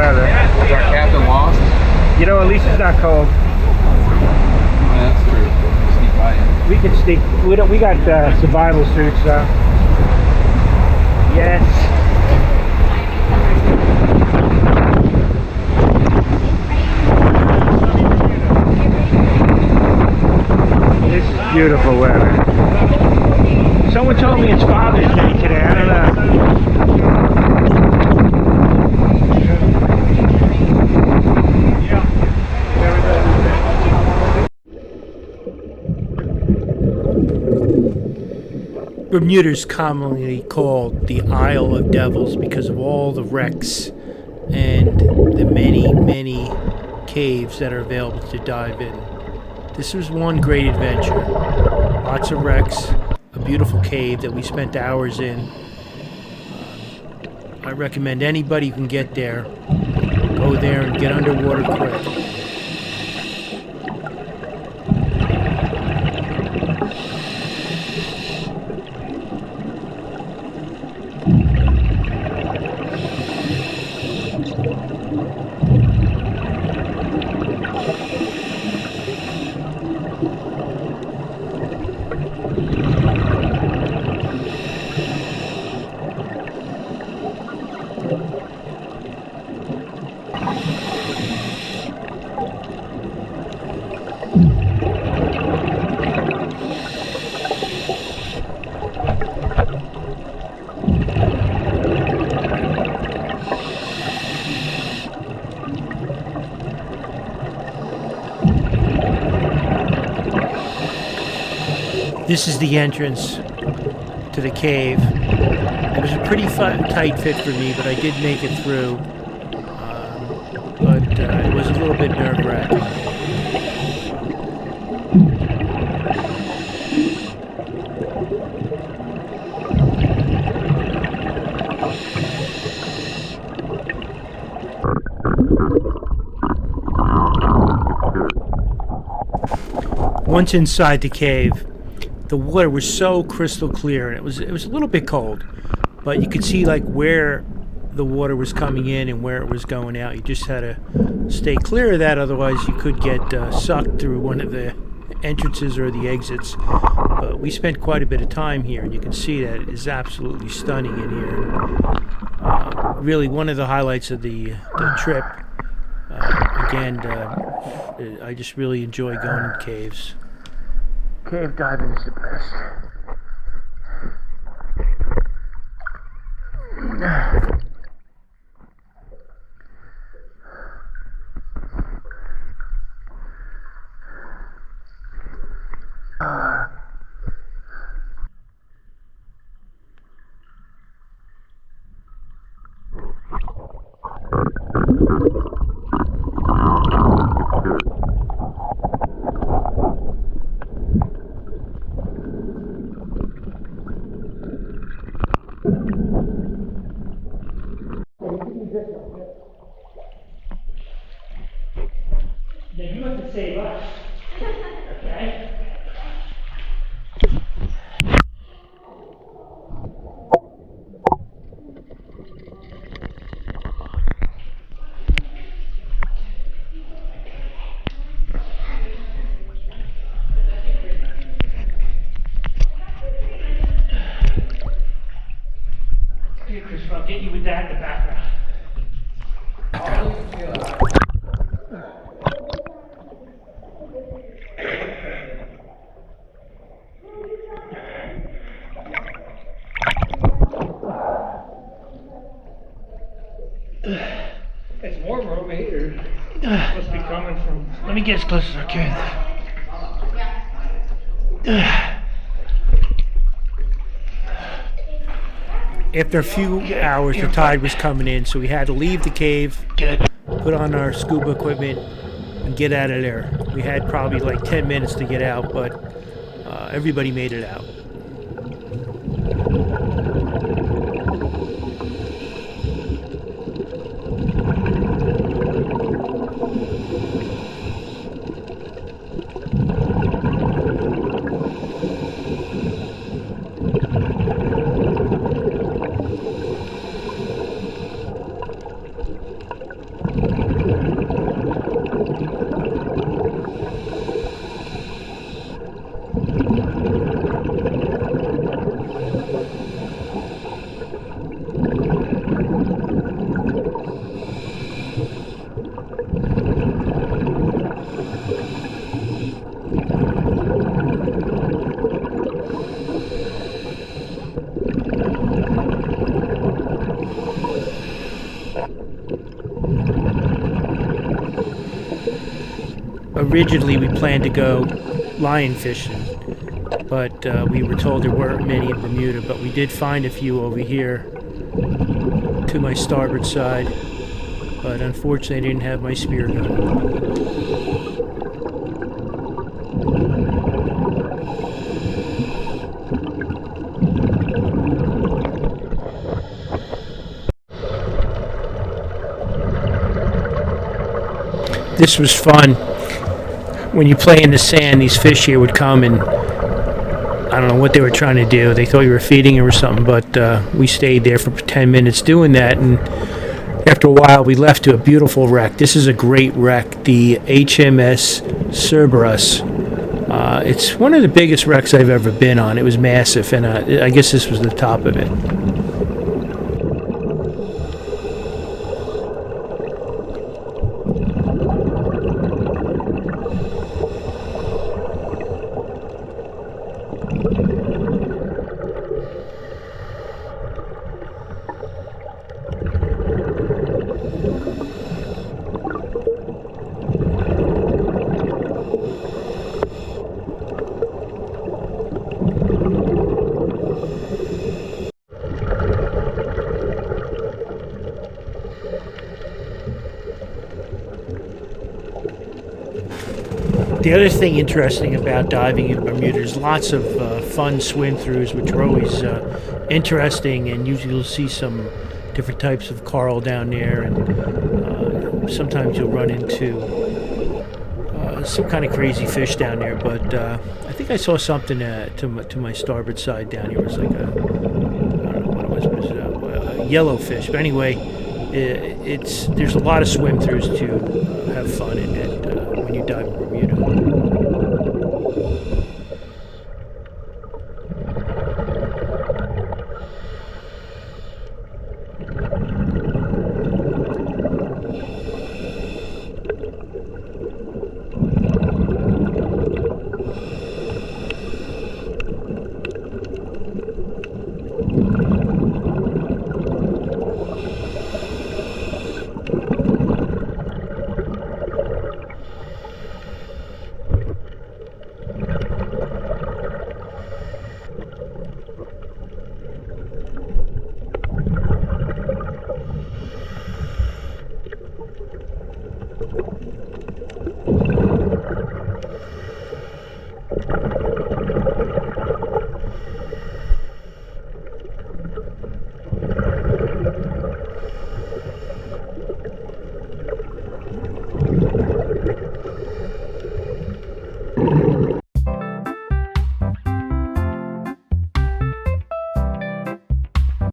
weather. Is our captain lost? You know, at least it's not cold. Oh, that's true. Sneak by him. We can sneak. We got survival suits, so. Yes. This is beautiful weather. Someone told me it's Father's Day today. I don't know. Bermuda is commonly called the Isle of Devils because of all the wrecks and the many, many caves that are available to dive in. This was one great adventure. Lots of wrecks, a beautiful cave that we spent hours in. I recommend anybody who can get there, go there and get underwater quick. This is the entrance to the cave. It was a pretty tight fit for me, but I did make it through. But it was a little bit nerve-wracking. Once inside the cave, the water was so crystal clear, and it was a little bit cold, but you could see like where the water was coming in and where it was going out. You just had to stay clear of that, otherwise you could get sucked through one of the entrances or the exits. But we spent quite a bit of time here, and you can see that it is absolutely stunning in here. Really one of the highlights of the trip. Again, I just really enjoy going in caves. Cave diving is the best. Then you have to save us. Okay? Here, Chris, I'll get you with that in the background. It's warmer over here. Must be coming from. Let me get as close as I can. After a few hours, the tide was coming in, so we had to leave the cave, put on our scuba equipment, and get out of there. We had probably like 10 minutes to get out, but everybody made it out. originally we planned to go lion fishing, but we were told there weren't many in Bermuda, but we did find a few over here to my starboard side, but unfortunately I didn't have my spear gun. This was fun. When you play in the sand, these fish here would come, and I don't know what they were trying to do. They thought you were feeding them or something, but we stayed there for 10 minutes doing that, and after a while we left to a beautiful wreck. This is a great wreck, the HMS Cerberus. It's one of the biggest wrecks I've ever been on. It was massive, and I guess this was the top of it. The other thing interesting about diving in Bermuda, there's lots of fun swim-throughs, which are always interesting, and usually you'll see some different types of coral down there, and sometimes you'll run into some kind of crazy fish down there, but I think I saw something to my starboard side down here. It was like I don't know what it was a yellowfish, but anyway, there's a lot of swim-throughs to have fun in it when you dive in Bermuda.